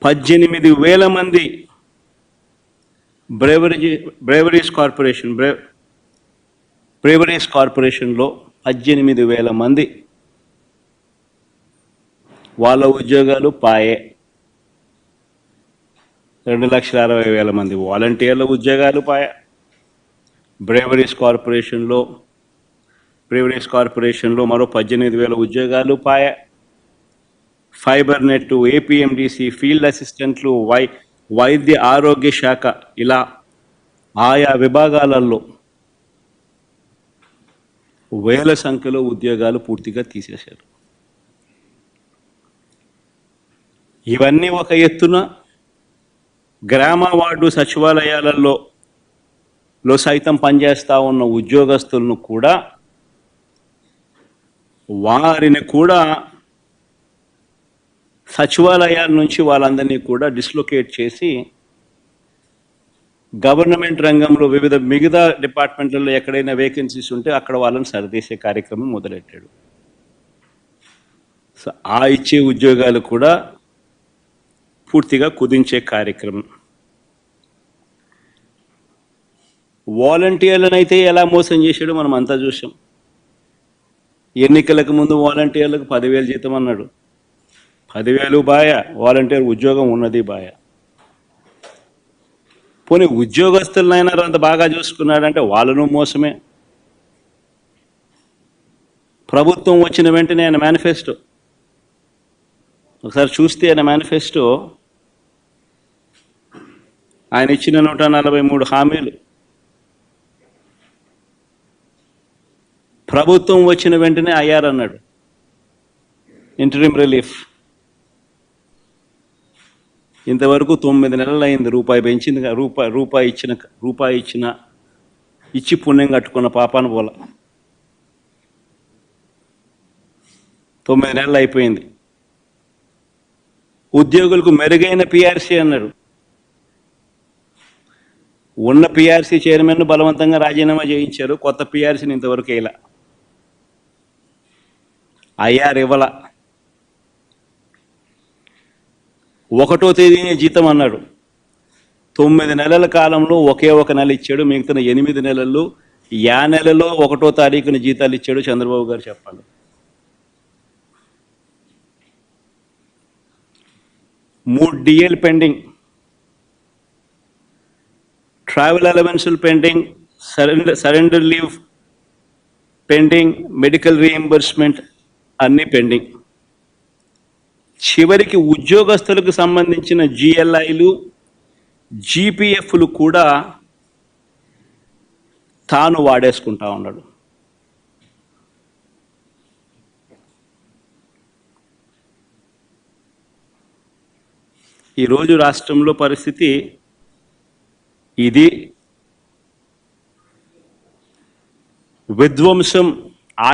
18,000 మంది బ్రేవరీస్ కార్పొరేషన్లో 18,000 మంది వాళ్ళ ఉద్యోగాలు పాయే. 2,60,000 మంది వాలంటీర్ల ఉద్యోగాలు పాయే. బ్రేవరీస్ కార్పొరేషన్లో మరో 18,000 ఉద్యోగాలు పాయే. ఫైబర్ నెట్, ఏపీఎండిసి, ఫీల్డ్ అసిస్టెంట్లు, వైద్య ఆరోగ్య శాఖ, ఇలా ఆయా విభాగాలలో వేల సంఖ్యలో ఉద్యోగాలు పూర్తిగా తీసేశారు. ఇవన్నీ ఒక ఎత్తున గ్రామ వార్డు సచివాలయాలలో సైతం పనిచేస్తూ ఉన్న ఉద్యోగస్తులను కూడా వారిని కూడా సచివాలయాల నుంచి వాళ్ళందరినీ కూడా డిస్లొకేట్ చేసి గవర్నమెంట్ రంగంలో మిగతా డిపార్ట్మెంట్లలో ఎక్కడైనా వేకెన్సీస్ ఉంటే అక్కడ వాళ్ళని సరిదేసే కార్యక్రమం మొదలెట్టాడు. సో ఆ ఇచ్చే ఉద్యోగాలు కూడా పూర్తిగా కుదించే కార్యక్రమం. వాలంటీర్లను అయితే ఎలా మోసం చేశాడో మనం అంతా చూసాం. ఎన్నికలకు ముందు వాలంటీర్లకు 10,000 జీతం అన్నాడు. 10,000 బాయ, వాలంటీర్ ఉద్యోగం ఉన్నది బాయ. పోనీ ఉద్యోగస్తులనైనా అంత బాగా చూసుకున్నాడంటే వాళ్ళను మోసమే. ప్రభుత్వం వచ్చిన వెంటనే ఆయన మేనిఫెస్టో ఒకసారి చూస్తే, ఆయన మేనిఫెస్టో ఆయన ఇచ్చిన 143 హామీలు ప్రభుత్వం వచ్చిన వెంటనే అయ్యారన్నాడు. ఇంటరిమ్ రిలీఫ్ ఇంతవరకు 9 నెలలు అయింది. రూపాయి పెంచింది, రూపాయి ఇచ్చి పుణ్యం కట్టుకున్న పాపాను పోల. 9 నెలలు అయిపోయింది. ఉద్యోగులకు మెరుగైన పిఆర్సీ అన్నాడు. ఉన్న పిఆర్సీ చైర్మన్ బలవంతంగా రాజీనామా చేయించారు. కొత్త పిఆర్సీని ఇంతవరకు ఇలా ఐఆర్ ఇవ్వాల. 1వ తేదీనే జీతం అన్నాడు. 9 నెలల కాలంలో ఒకే ఒక నెల ఇచ్చాడు. మిగతా 8 నెలల్లో నెలలో 1వ తారీఖున జీతాలు ఇచ్చాడు చంద్రబాబు గారు. చెప్పాలి, 3 డిఏలు పెండింగ్, ట్రావెల్ అలవెన్సులు pending, surrender leave pending, medical reimbursement అన్నీ పెండింగ్. చివరికి ఉద్యోగస్తులకు సంబంధించిన జిఎల్ఐలు, జీపీఎఫ్లు కూడా తాను వాడేసుకుంటా ఉన్నాడు. ఈరోజు రాష్ట్రంలో పరిస్థితి ఇది. విధ్వంసం